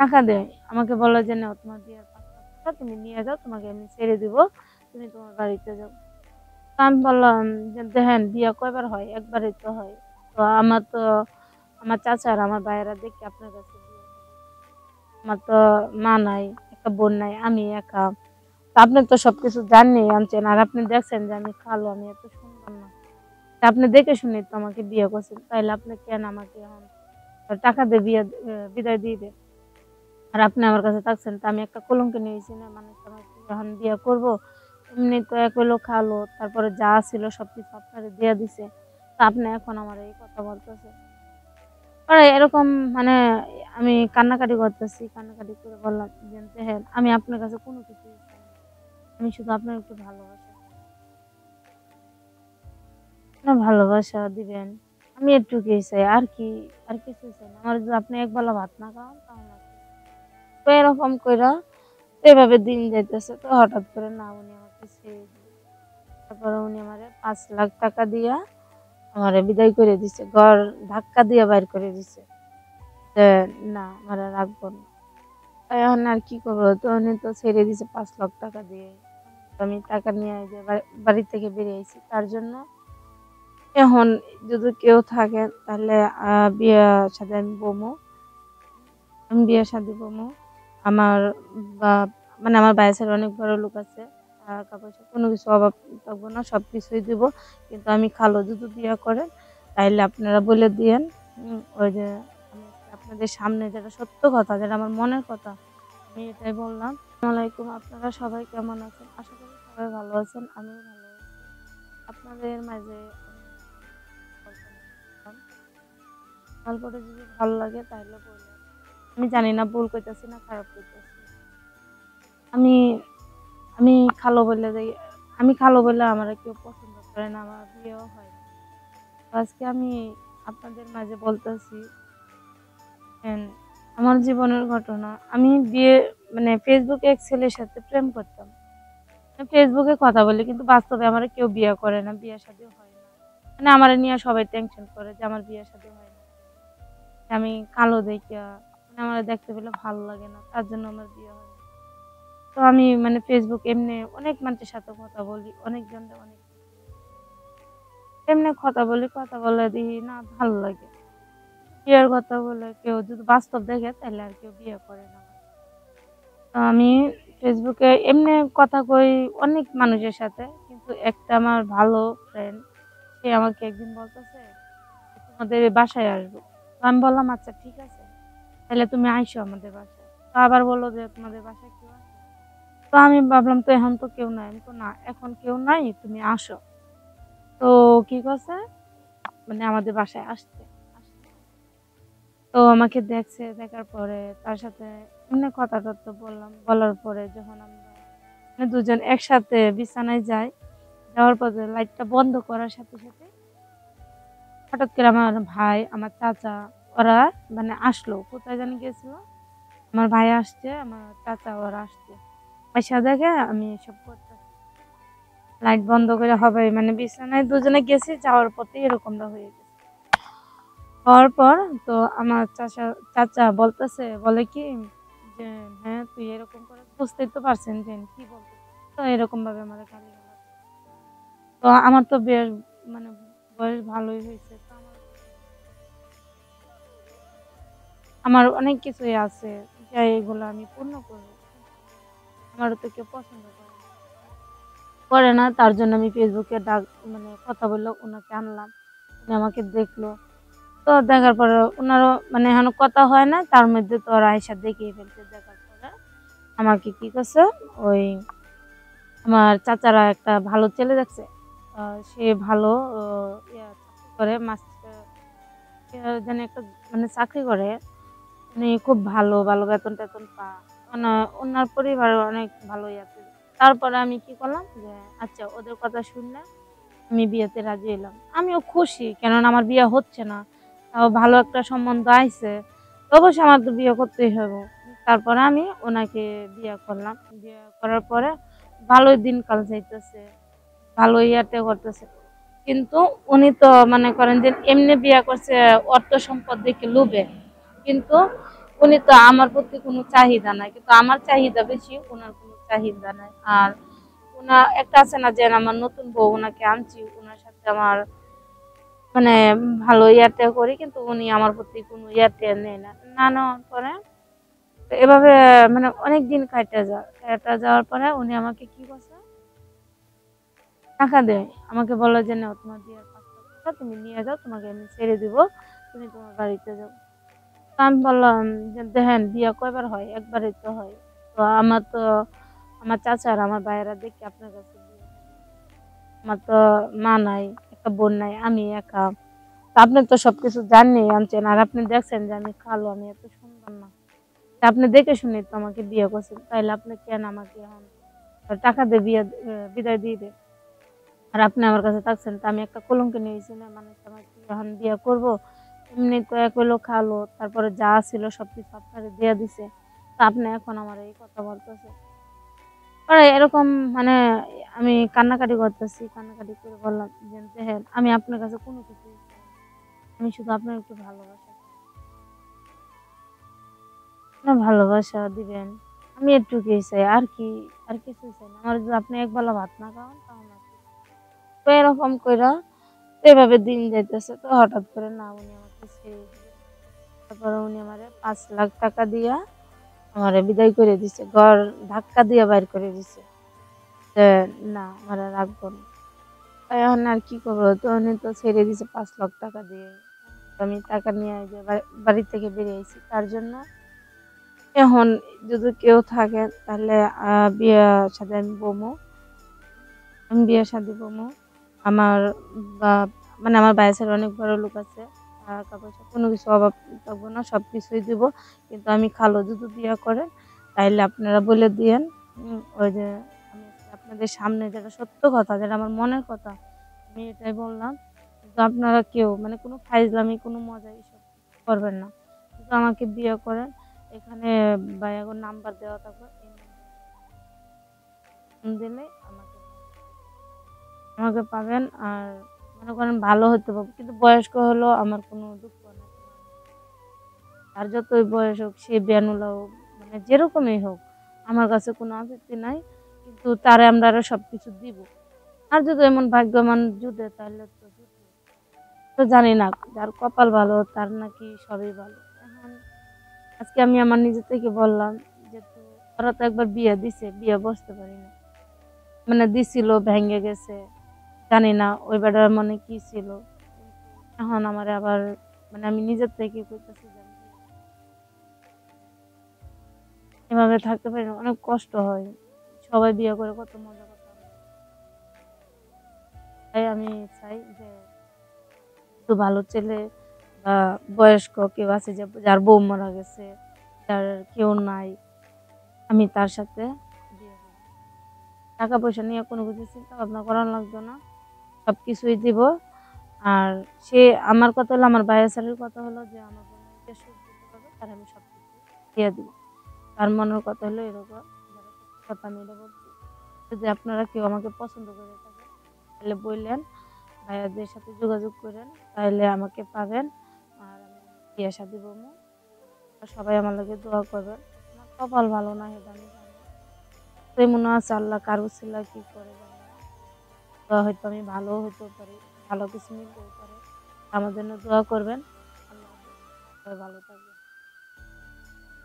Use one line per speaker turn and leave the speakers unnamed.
টাকা দেয়, আমাকে বলে যে নাও তোমার বিয়ের ৫ লাখ টাকা তুমি নিয়ে যাও, তোমাকে আমি ছেড়ে দিব, তুমি তোমার বাড়িতে যাও। তো আমি বললাম যে দেখেন বিয়ে কয়বার হয়, একবারই তো হয়। তো আমার চাচা আর আমার ভাইয়েরা দেখি আপনার কাছে বিয়ে শাদী। আমার তো মা নাই, একটা বোন নাই, আমি একা। তো আপনি তো সবকিছু জানিয়ে আনছেন, আর আপনি দেখছেন যে আমি কালো, আমি এত সুন্দর না। তা আপনি দেখে শুনে তো আমাকে বিয়ে করছেন, তাইলে আপনি কেন আমাকে এখন টাকা দিয়ে বিদায় দিবেন? আর আপনি আমার কাছে থাকছেন, তো আমি একটা কলঙ্ক নিয়েছি না, মানুষ আমাকে এখন বিয়ে করব। এমনি তো এক হইলো খালো, তারপরে যা ছিল সবকিছু আপনারে দিয়ে দিছে, তা আপনি এখন আমার এই কথা বলতেছে। পরে এরকম মানে আমি কান্নাকাটি করতেছি, কান্নাকাটি করে বললাম যে দেখেন আমি আপনার কাছে কোনো কিছুই চাই না, আমি শুধু আপনার একটু ভালোবাসা চাই। আপনার ভালোবাসা দিবেন, আমি এটুকুই চাই, আর কি, আর কিছুই চাই না। আমার যদি আপনি একবেলা ভাত না খাওয়ান তাহলে আর কিছু চাই না। তো এরকম কইরা এভাবে দিন যাইতেছে। তো হঠাৎ করে না উনি আমাকে ছেড়ে দিল। তারপরে উনি আমারে ৫ লাখ টাকা দিয়া আমারে বিদায় করে দিছে। ঘর ধাক্কা দিয়ে বাইর করে দিছে। যে না আমারে রাখবো না। এখন আর কি করবো? তো উনি তো ছেড়ে দিছে ৫ লাখ টাকা দিয়ে। আমি টাকা নিয়ে এই যে বাড়ি থেকে বেরিয়ে আইছি। তার জন্য এখন যদি কেউ থাকে তাহলে বিয়ে শাদী আমি বমু। আমি বিয়ে শাদী বমু। আমার বা মানে আমার ভাইয়ের ছেলে অনেক বড়লোক আছে। টাকা পয়সা কোনো কিছু অভাব থাকবো না। সবকিছুই দিব। কিন্তু আমি খালো যদি বিয়ে করেন তাইলে আপনারা বলে দিয়েন ওই যে আমি আপনাদের সামনে যেটা সত্য কথা, যেটা আমার মনের কথা, আমি এটাই বললাম। আসসালামু আলাইকুম। আপনারা সবাই কেমন আছেন? আশা করি সবাই ভালো আছেন। আমিও ভালো আছি। আপনাদের মাঝে আমি গল্প নিয়ে আসলাম। গল্পটা যদি ভালো লাগে তাহলে বললেন। আমি জানি না ভুল কইতাছি না খারাপ কইতাছি। আমি আমি খালো বইলা যাই, আমি খালো বইলা আমারে কেউ পছন্দ করে না, আমার বিয়েও হয় না। তো আজকে আমি আপনাদের মাঝে বলতেছি আমার জীবনের ঘটনা। আমি বিয়ে মানে ফেসবুকে এক ছেলের সাথে প্রেম করতাম। ফেসবুকে কথা বলি কিন্তু বাস্তবে আমার কেউ বিয়ে করে না, বিয়ে শাদী হয় না। মানে আমারে নিয়ে সবাই টেনশন করে যে আমার বিয়ে শাদী হয় না, আমি কালো দেখিয়া মানে আমার দেখতে পেলে ভালো লাগে না, তার জন্য আমার বিয়ে হয় না। তো আমি মানে ফেসবুক এমনি অনেক মানুষের সাথে কথা বলি, অনেকজনের অনেক এমনি কথা বলে দিই না ভালো লাগে। বিয়ের কথা বলে কেউ যদি বাস্তব দেখে তাহলে আর কেউ বিয়ে করে না। তো আমি ফেসবুকে এমনি কথা কই অনেক মানুষের সাথে, কিন্তু একটা আমার ভালো ফ্রেন্ড, সে আমাকে একদিন বলতেছে তোমাদের বাসায় আসবো। তো আমি বললাম আচ্ছা ঠিক আছে, তাহলে তুমি আইসো আমাদের বাসায়। তো আবার বললো যে তোমাদের বাসায় কেউ আছে? তো আমি ভাবলাম তো এখন তো কেউ নাই, আমি তো না এখন কেউ নাই, তুমি আসো। তো কি করছে মানে আমাদের বাসায় আসছে। তো আমাকে দেখছে, দেখার পরে তার সাথে এমনি কথা টথা বললাম, বলার পরে যখন আমরা মানে দুজন একসাথে বিছানায় যাই, যাওয়ার পরে লাইটটা বন্ধ করার সাথে সাথে হঠাৎ করে আমার ভাই, আমার চাচা, ওরা মানে আসলো, কোথায় জানি গেছিল। আমার ভাই আসছে, আমার চাচা ওরা আসছে, পয়সা দেখে আমি এসব করতেছি, লাইট বন্ধ করে হবে মানে বিছানায় দুজনে গেছি, যাওয়ার পথে এরকমটা হয়ে গেছে। হওয়ার পর তো আমার চাচা বলতেছে, বলে কি যে হ্যাঁ তুই এরকম করে, বুঝতেই তো পারছেন যে কি বলতে, তো এরকম ভাবে আমার গালি গালাজ। তো আমার তো বেশ মানে বয়স ভালোই হয়েছে, তো আমার অনেক কিছুই আছে যে এগুলো আমি পূর্ণ করবো, আমারও তো কেউ পছন্দ করে না। তার জন্য আমি ফেসবুকে মানে কথা বললো, ওনাকে আনলাম, উনি আমাকে দেখলো। তো দেখার পরে ওনারও মানে এখনো কথা হয় না, তার মধ্যে তো ওরা আয়সা দেখিয়ে ফেলছে। দেখার পরে আমাকে কি করছে, ওই আমার চাচারা একটা ভালো ছেলে দেখছে, সে ভালো চাকরি করে, মাস্টার জানি একটা মানে চাকরি করে, উনি খুব ভালো ভালো বেতন টেতন ওনার পরিবার অনেক ভালোই আছে। তারপরে আমি কি করলাম যে আচ্ছা ওদের কথা শুনলাম, আমি বিয়েতে রাজি হলাম। আমিও খুশি, কেননা আমার বিয়ে হচ্ছে না, তাও ভালো একটা সম্বন্ধ আইছে, অবশ্যই আমার তো বিয়ে করতেই হবে। তারপরে আমি ওনাকে বিয়ে করলাম। বিয়ে করার পরে ভালোই দিনকাল যাইতেছে, ভালোই ইয়াতে করতেছে। কিন্তু উনি তো মনে করেন যে এমনি বিয়ে করছে অর্থ সম্পদ দেখে লোভে, কিন্তু উনি তো আমার প্রতি কোনো চাহিদা নাই, কিন্তু আমার চাহিদা বেশি, ওনার কোনো চাহিদা নাই। আর ওনা একটা আছে না যে আমার নতুন বউ, ওনাকে আনছি, ওনার সাথে আমার মানে ভালো ইয়ারটা করি, কিন্তু উনি আমার প্রতি কোনো ইয়ারটা নেই না। না নেওয়ার পরে তো এভাবে মানে অনেক দিন কাটা যাওয়ার পরে উনি আমাকে কি করছে, টাকা দেয়। আমাকে বলে যে নাও তোমার বিয়ের ৫ লাখ টাকা, তুমি নিয়ে যাও, তোমাকে আমি ছেড়ে দিব, তুমি তোমার বাড়িতে যাও। তো আমি বললাম যে দেখেন বিয়ে কয়বার হয়, একবারই তো হয়। তো আমার চাচা আর আমার ভাইয়েরা দেখি আপনার কাছে বিয়ে হবে। আমার তো মা নাই, একটা বোন নাই, আমি একা। তো আপনি তো সবকিছু জানেন আনছেন, আর আপনি দেখছেন যে আমি কালো, আমি এত সুন্দর না। তা আপনি দেখে শুনে তো আমাকে বিয়ে করছেন, তাইলে আপনি কেন আমাকে এখন টাকা দিয়ে বিদায় দিয়ে দেন? আর আপনি আমার কাছে থাকছেন, তো আমি একটা কলঙ্ক নিয়েছি না, মানুষ আমাকে এখন বিয়ে করব। এমনি তো এক হইলো খালো, তারপরে যা ছিল সবকিছু আপনারে দিয়ে দিছে, তা আপনি এখন আমার এই কথা বলতেছে। পরে এরকম মানে আমি কান্নাকাটি করতেছি, কান্নাকাটি করে বললাম যে দেখেন আমি আপনার কাছে কোনো কিছুই চাই না। আমি শুধু আপনার একটু ভালোবাসা চাই। আপনার ভালোবাসা দিবেন, আমি এটুকুই চাই, আর কি, আর কিছুই চাই না। আমার যদি আপনি একবেলা ভাত না খাওয়ান তাও না। তো এরকম কইরা তো এভাবে দিন যাইতেছে। তো হঠাৎ করে না উনি আমাকে ছেড়ে দিলেন। তারপরে উনি আমারে ৫ লাখ টাকা দিয়া আমারে বিদায় করে দিছে। ঘর ধাক্কা দিয়ে বাইর করে দিছে। যে না আমারে রাখবো না। এখন আর কি করবো? তো উনি তো ছেড়ে দিছে ৫ লাখ টাকা দিয়ে। তো আমি টাকা নিয়ে এই যে বাড়ি থেকে বেরিয়ে আইছি। তার জন্য এখন যদি কেউ থাকে তাহলে বিয়ে শাদী আমি বমু। আমি বিয়ে শাদী বমু। আমার বা মানে আমার ভাইয়ের ছেলে অনেক বড়লোক আছে। টাকা-পয়সা কোনো কিছু অভাব থাকবো না। সবকিছুই দিব। কিন্তু আমি খালু যদি বিয়ে করেন তাইলে আপনারা বলে দিয়েন, ওই যে আমি আজকে আপনাদের সামনে যেটা সত্য কথা, যেটা আমার মনের কথা, আমি এটাই বললাম। কিন্তু আপনারা কেউ মানে কোনো ফাইজলামি, কোনো মজা এসব করবেন না। যদি আমাকে বিয়ে করেন, এখানে ভাইয়াগো নাম্বার দেওয়া থাকবে। এই নাম্বারে ফোন দিলে আমাকে পাবেন। আর মনে করেন ভালো হতে পারবো, কিন্তু বয়স্ক হলেও আমার কোনো দুঃখ নাই। আর যতই বয়স হোক, সে বেয়ানুলা হোক, মানে যেরকমই হোক, আমার কাছে কোনো আপত্তি নাই। কিন্তু তারে আমরা আরো সবকিছু দিব। আর যদি এমন ভাগ্যবান জুটে তাহলে তো জুটবে। তো জানি না, যার কপাল ভালো তার নাকি সবই ভালো। এখন আজকে আমি আমার নিজে থেকে বললাম যে ওরা তো একবার বিয়ে দিছে, বিয়ে বসতে পারি না, মানে দিছিল ভেঙে গেছে। জানি না ওই বেটার মনে কি ছিল। এখন আমার আবার মানে আমি নিজের থেকে কইতেছি যে আমি এভাবে থাকতে পারি না, অনেক কষ্ট হয়। সবাই বিয়ে করে কত মজা কথা হয়। তাই আমি চাই যে একটু ভালো ছেলে বা বয়স্ক কেউ আছে যে যার বউ মারা গেছে, যার কেউ নাই, আমি তার সাথে বিয়ে করব। টাকা পয়সা নিয়ে কোনো কিছু চিন্তা ভাবনা করা লাগতো না, সবকিছুই দিব। আর সে আমার কথা হলো, আমার ভাইয়ের ছেলের কথা হলো যে আমার বোনের যে সুখ দিতে পারবে তার আমি সবকিছু দিয়ে দিব। তার মনের কথা হলো এরকম, যারা সত্যি কথা আমি এটা বলছি। যদি আপনারা কেউ আমাকে পছন্দ করে থাকেন তাহলে বললেন, ভাইয়াদের সাথে যোগাযোগ করেন, তাহলে আমাকে পাবেন। আর আমি বিয়ে শাদী বলবো। সবাই আমার লাগে দোয়া করবেন। আমার কপাল ভালো না এটা আমি জানি। তো মনে আছে আল্লাহ কারো ছিলা কি করে জানি না। দোয়া হয়তো আমি ভালো হতেও পারি, ভালো কিছু মিলতেও পারে। আমার জন্য দোয়া করবেন। আল্লাহ হাফেজ। সবাই ভালো থাকবেন।